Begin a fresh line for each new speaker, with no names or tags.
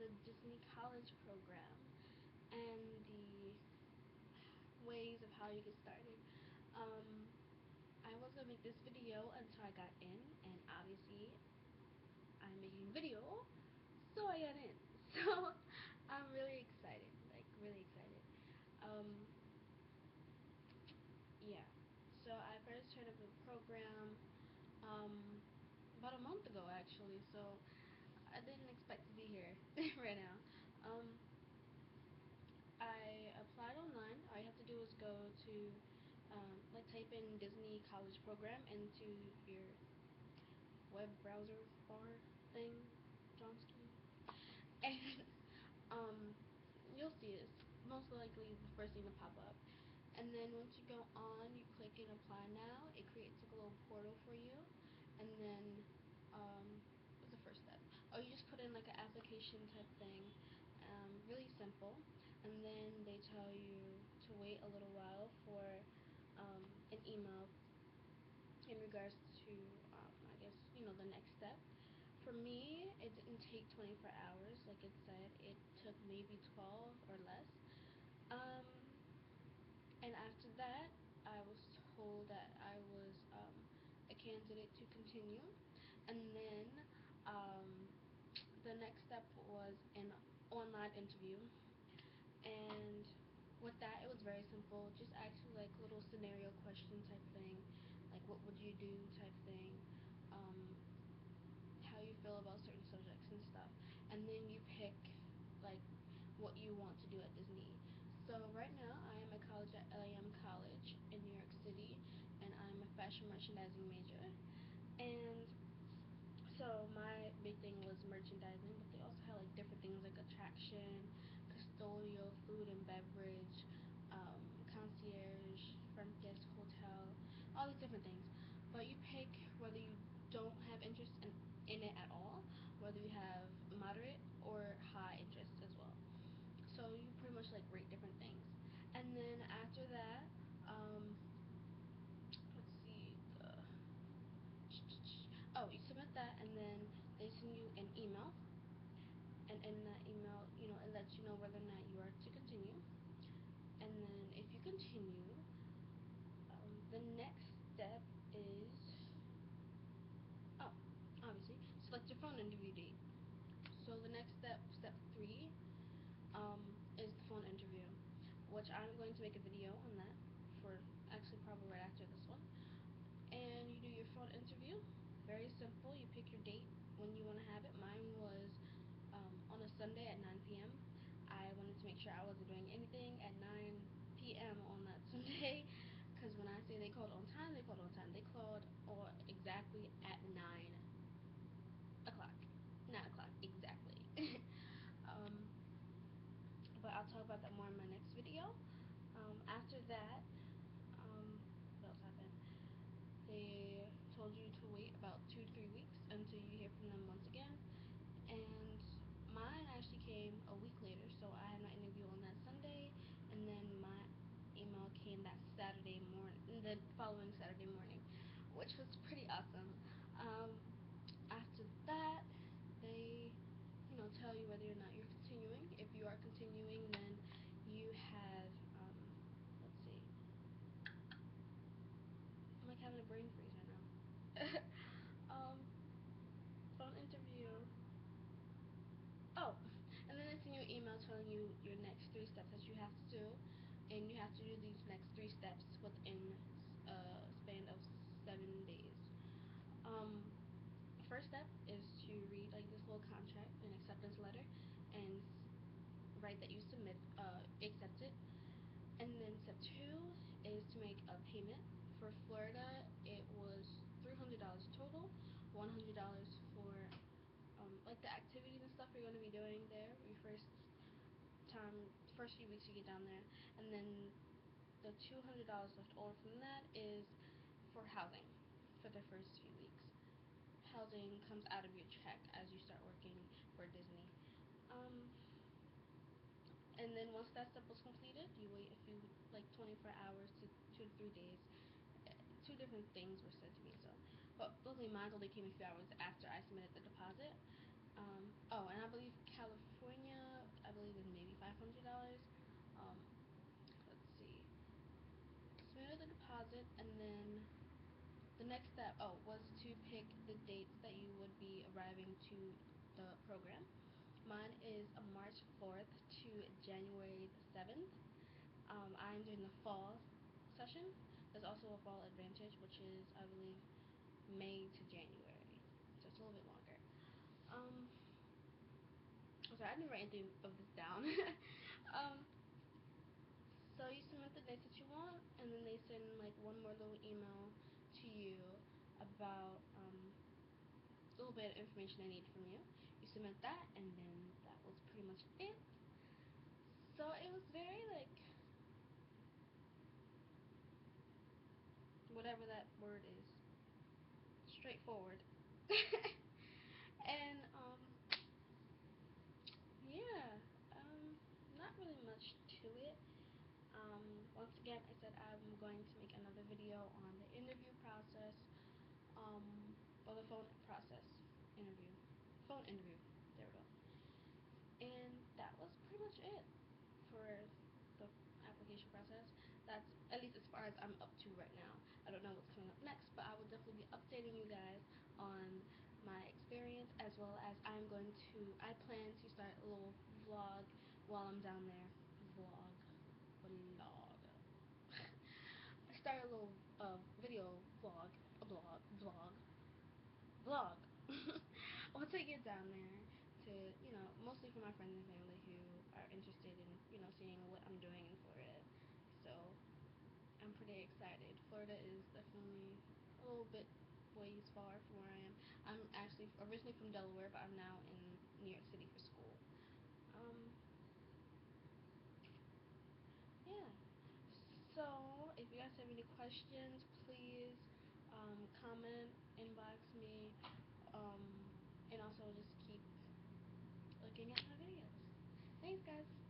the Disney College program and the ways of how you get started. Um, I was gonna make this video until I got in, and obviously I'm making a video, so I got in. So I'm really excited, like really excited. Um, yeah. So I first heard of the program about a month ago actually. So I didn't expect to be here right now. Um, I applied online. All you have to do is go to like type in Disney College Program into your web browser bar thing, Johnsky, and um, you'll see it. It's most likely the first thing to pop up. And then once you go on, you click and apply now. It creates like a little portal for you, and then what's the first step? Oh, you just put in like an application type thing, really simple. And then they tell you to wait a little while for an email in regards to, I guess, the next step. For me, it didn't take 24 hours, like it said. It took maybe 12 or less. Um, and after that, I was told that I was a candidate to continue. And then the next step was an online interview. And with that, it was very simple. Just actually like little scenario question type thing, like what would you do type thing, how you feel about certain subjects and stuff. And then you pick like what you want to do at Disney. So right now I am at college at LAM College in New York City, and I'm a fashion merchandising major. And so my big thing was merchandising, but they also had like different things like attraction, custodial, food and beverage, concierge, front desk, hotel, all these different things. But you pick whether you don't have interest in it at all, whether you have moderate or high interest as well. So you pretty much like rate different things. And then after that, let's see, you submit that, and then they send you an email, and in that email, it lets you know whether or not you are to continue. And then if you continue, the next step is, obviously, select your phone interview date. So the next step, step 3, is the phone interview, which I'm going to make a video on that for actually probably right after this one. And you do your phone interview. Very simple. You pick your date when you want to have it. Mine was on a Sunday at 9 p.m. I wanted to make sure I wasn't doing anything at 9 p.m. on that Sunday, because when I say they called on time, they called on time. They called or exactly at 9 o'clock. 9 o'clock, exactly. um, but I'll talk about that more in my next video. After that, what else happened? They told you to wait about 2 to 3 weeks until you hear from them once again. And mine actually came a week later, so I had my interview on that Sunday, and then my email came that Saturday morning, the following Saturday morning, which was pretty awesome. After that, they, tell you whether or not you're continuing. If you are continuing, then you have, let's see, I'm like having a brain freeze right now. Phone interview. Oh, and then they send you an email telling you your next 3 steps that you have to do, and you have to do these next 3 steps within a span of 7 days. First step is to read like this little contract, an acceptance letter, and write that you accept it. And then step 2 is to make a payment. For Florida, it was $300 total, $100 for like the activities and stuff you're going to be doing there your first few weeks you get down there, and then the $200 left over from that is for housing for the first few weeks. Housing comes out of your check as you start working for Disney. And then once that step was completed, you wait a few, like 24 hours to 2 to 3 days. 2 different things were said to me, so, but luckily mine only came a few hours after I submitted the deposit. Oh, and I believe California, I believe is maybe $500. Um, let's see. Submitted the deposit, and then the next step, was to pick the dates that you would be arriving to the program. Mine is March 4th to January the 7th. I'm doing the fall session. There's also a fall advantage, which is, I believe, May to January. So it's a little bit longer. I'm sorry, I didn't write anything of this down. um, so you submit the dates that you want, and then they send like one more little email to you about a little bit of information they need from you. You submit that, and then that was pretty much it. So it was very like whatever that word is, straightforward. And yeah, not really much to it. Once again, I said I'm going to make another video on the interview process, um, or the phone process interview, phone interview. There we go. And that was pretty much it for the application process. That's at least as far as I'm up to right now. I don't know what's coming up next, but I will definitely be updating you guys on my experience, as well as I plan to start a little vlog while I'm down there. Vlog. I started a little video vlog, a blog, vlog. Once I get down there to, mostly for my friends and family who are interested in, seeing what I'm doing in Florida. So I'm pretty excited. Florida is definitely a little bit ways far from where I am. I'm actually originally from Delaware, but I'm now in New York City for school. Um, yeah. So, if you guys have any questions, please comment, inbox me, um, and also just keep looking at my videos. Thanks, guys.